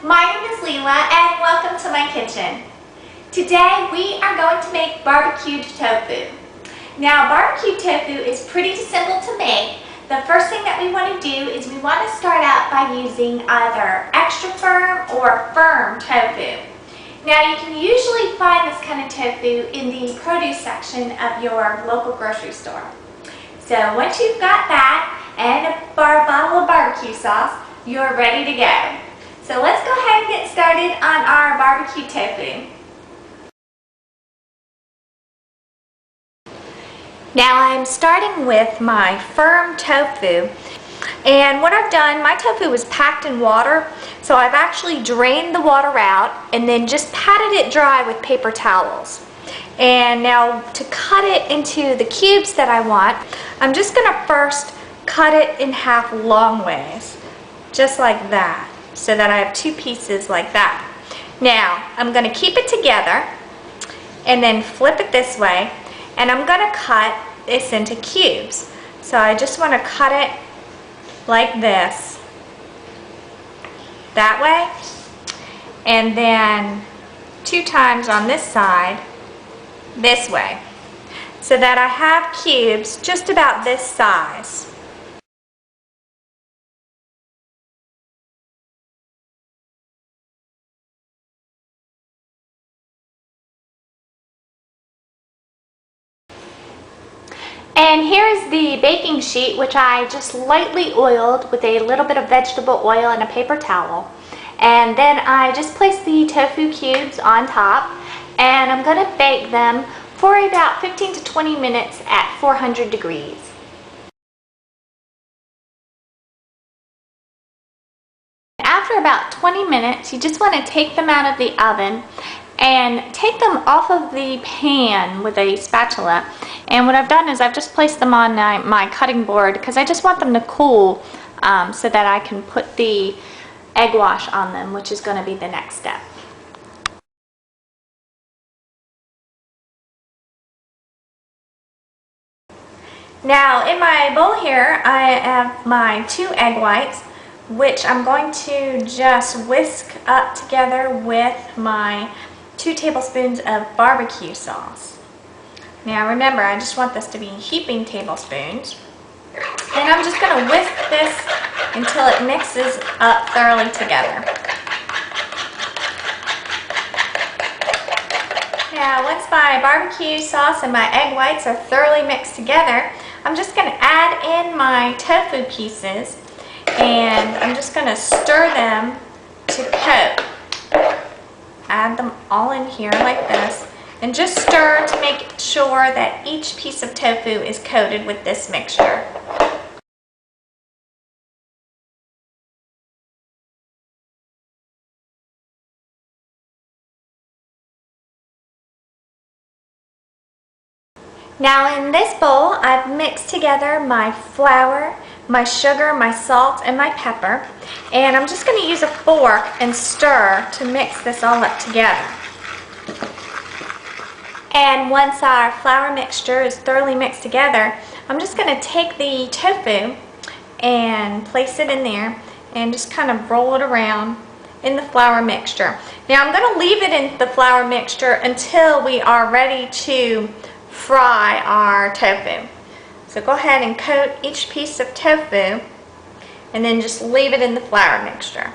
My name is Leela and welcome to my kitchen. Today we are going to make barbecued tofu. Now barbecued tofu is pretty simple to make. The first thing that we want to do is we want to start out by using either extra firm or firm tofu. Now you can usually find this kind of tofu in the produce section of your local grocery store. So once you've got that and a bottle of barbecue sauce, you're ready to go. So let's go ahead and get started on our barbecue tofu. Now I'm starting with my firm tofu, and what I've done, my tofu was packed in water, so I've actually drained the water out and then just patted it dry with paper towels. And now to cut it into the cubes that I want, I'm just going to first cut it in half long ways, just like that, so that I have two pieces like that. Now I'm going to keep it together and then flip it this way, and I'm going to cut this into cubes. So I just want to cut it like this, that way, and then 2 times on this side, this way, so that I have cubes just about this size. And here is the baking sheet, which I just lightly oiled with a little bit of vegetable oil and a paper towel. And then I just placed the tofu cubes on top, and I'm going to bake them for about 15 to 20 minutes at 400 degrees. After about 20 minutes, you just want to take them out of the oven and take them off of the pan with a spatula. And what I've done is I've just placed them on my cutting board because I just want them to cool so that I can put the egg wash on them, which is going to be the next step. Now in my bowl here I have my 2 egg whites, which I'm going to just whisk up together with my 2 tablespoons of barbecue sauce. Now remember, I just want this to be heaping tablespoons. And I'm just going to whisk this until it mixes up thoroughly together. Now once my barbecue sauce and my egg whites are thoroughly mixed together, I'm just going to add in my tofu pieces, and I'm just going to stir them to coat. Add them all in here like this, and just stir to make sure that each piece of tofu is coated with this mixture. Now in this bowl, I've mixed together my flour, my sugar, my salt, and my pepper, and I'm just going to use a fork and stir to mix this all up together. And once our flour mixture is thoroughly mixed together, I'm just going to take the tofu and place it in there and just kind of roll it around in the flour mixture. Now I'm going to leave it in the flour mixture until we are ready to fry our tofu. So go ahead and coat each piece of tofu and then just leave it in the flour mixture.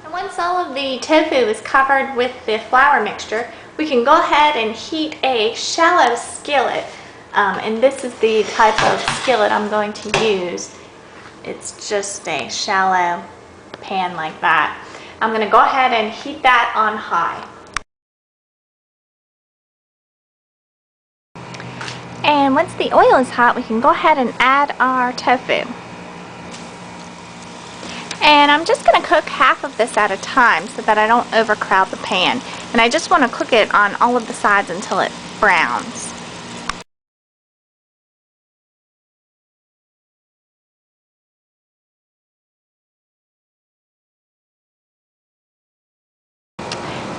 And once all of the tofu is covered with the flour mixture, we can go ahead and heat a shallow skillet. And this is the type of skillet I'm going to use. It's just a shallow pan like that. I'm going to go ahead and heat that on high. And once the oil is hot, we can go ahead and add our tofu. And I'm just going to cook half of this at a time so that I don't overcrowd the pan. And I just want to cook it on all of the sides until it browns.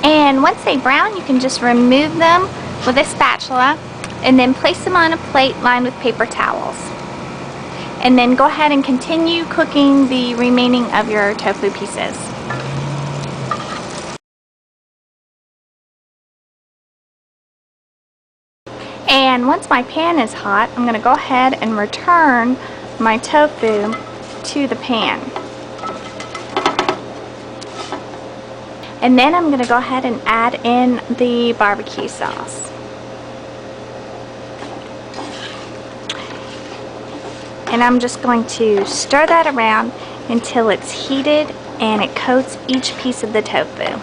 And once they brown, you can just remove them with a spatula and then place them on a plate lined with paper towels. And then go ahead and continue cooking the remaining of your tofu pieces. And once my pan is hot, I'm going to go ahead and return my tofu to the pan. And then I'm going to go ahead and add in the barbecue sauce. And I'm just going to stir that around until it's heated and it coats each piece of the tofu.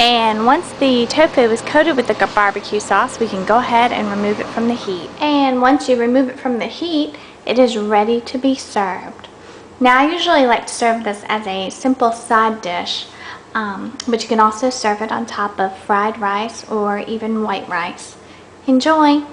And once the tofu is coated with the barbecue sauce, we can go ahead and remove it from the heat. And once you remove it from the heat, it is ready to be served. Now, I usually like to serve this as a simple side dish, but you can also serve it on top of fried rice or even white rice. Enjoy!